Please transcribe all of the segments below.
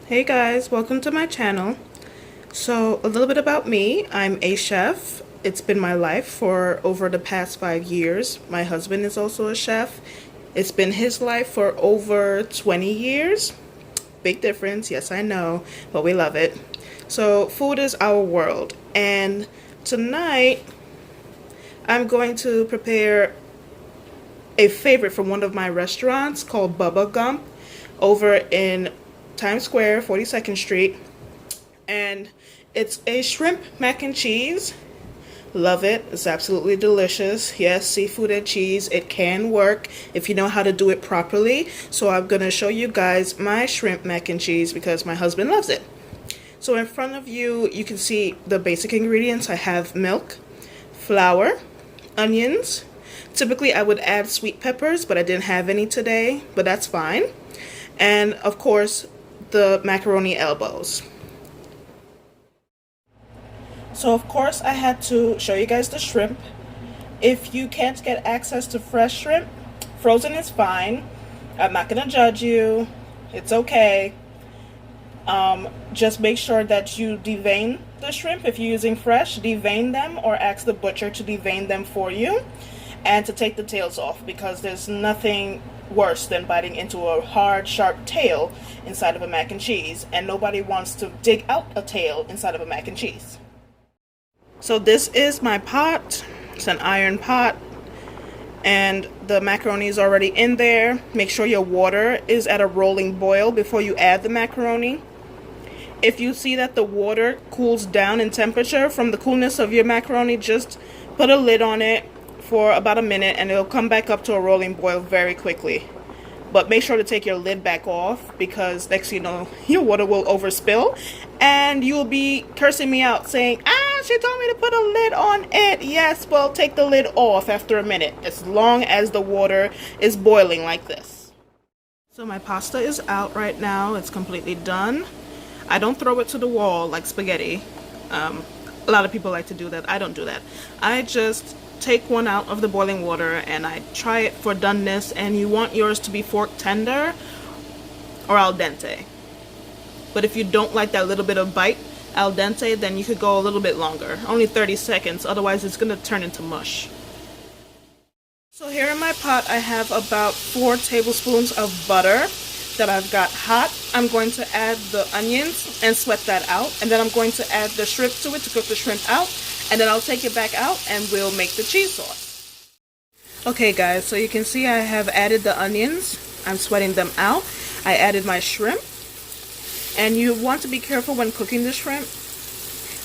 Hey guys, welcome to my channel. So a little bit about me. I'm a chef. It's been my life for over the past 5 years. My husband is also a chef. It's been his life for over 20 years. Big difference, yes I know, but we love it. So food is our world, and tonight I'm going to prepare a favorite from one of my restaurants called Bubba Gump over in Times Square, 42nd Street, and it's a shrimp mac and cheese. Love it. It's absolutely delicious. Yes, seafood and cheese. It can work if you know how to do it properly. So I'm going to show you guys my shrimp mac and cheese because my husband loves it. So in front of you, you can see the basic ingredients. I have milk, flour, onions. Typically I would add sweet peppers, but I didn't have any today, but that's fine. And of course, the macaroni elbows. So of course I had to show you guys the shrimp. If you can't get access to fresh shrimp, frozen is fine. I'm not gonna judge you. It's okay. Just make sure that you devein the shrimp. If you're using fresh, devein them or ask the butcher to devein them for you and to take the tails off, because there's nothing worse than biting into a hard, sharp tail inside of a mac and cheese, and nobody wants to dig out a tail inside of a mac and cheese. So this is my pot. It's an iron pot, and the macaroni is already in there. Make sure your water is at a rolling boil before you add the macaroni. If you see that the water cools down in temperature from the coolness of your macaroni, just put a lid on it for about a minute and it'll come back up to a rolling boil very quickly. But make sure to take your lid back off, because next you know your water will overspill and you'll be cursing me out saying, she told me to put a lid on it. Yes, well, take the lid off after a minute, as long as the water is boiling like this. So my pasta is out right now. It's completely done. I don't throw it to the wall like spaghetti. A lot of people like to do that. I don't do that. I just take one out of the boiling water and I try it for doneness, and you want yours to be fork tender or al dente. But if you don't like that little bit of bite, al dente, then you could go a little bit longer, only 30 seconds, otherwise it's going to turn into mush. So here in my pot I have about 4 tablespoons of butter that I've got hot. I'm going to add the onions and sweat that out, and then I'm going to add the shrimp to it to cook the shrimp out, and then I'll take it back out and we'll make the cheese sauce. Okay guys, so you can see I have added the onions. I'm sweating them out. I added my shrimp, and you want to be careful when cooking the shrimp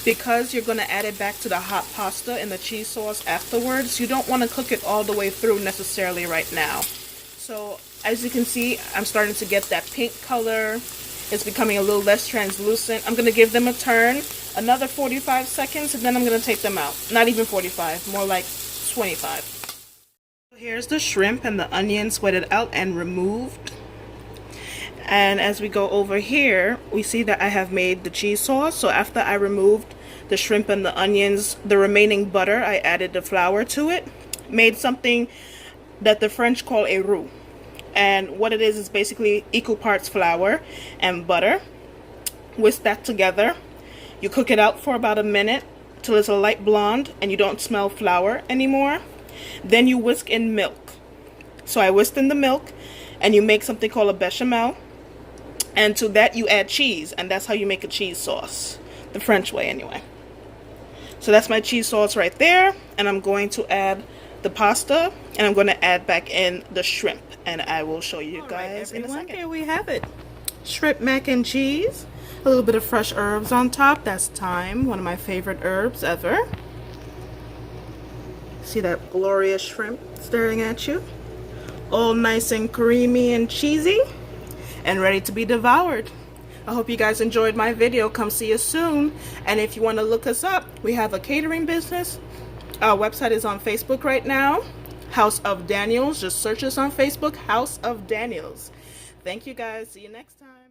because you're going to add it back to the hot pasta and the cheese sauce afterwards. You don't want to cook it all the way through necessarily right now. So as you can see, I'm starting to get that pink color. It's becoming a little less translucent. I'm going to give them a turn, another 45 seconds, and then I'm going to take them out. Not even 45, more like 25. Here's the shrimp and the onion sweated out and removed. And as we go over here, we see that I have made the cheese sauce. So after I removed the shrimp and the onions, the remaining butter, I added the flour to it. Made something that the French call a roux. And what it is basically equal parts flour and butter. Whisk that together. You cook it out for about a minute till it's a light blonde and you don't smell flour anymore. Then you whisk in milk. So I whisked in the milk, and you make something called a bechamel. And to that you add cheese, and that's how you make a cheese sauce. The French way anyway. So that's my cheese sauce right there, and I'm going to add the pasta, and I'm going to add back in the shrimp, and I will show you guys in a second. Here we have it. Shrimp mac and cheese. A little bit of fresh herbs on top. That's thyme, one of my favorite herbs ever. See that glorious shrimp staring at you? All nice and creamy and cheesy and ready to be devoured. I hope you guys enjoyed my video. Come see us soon. And if you want to look us up, we have a catering business. Our website is on Facebook right now, House of Daniels. Just search us on Facebook, House of Daniels. Thank you guys. See you next time.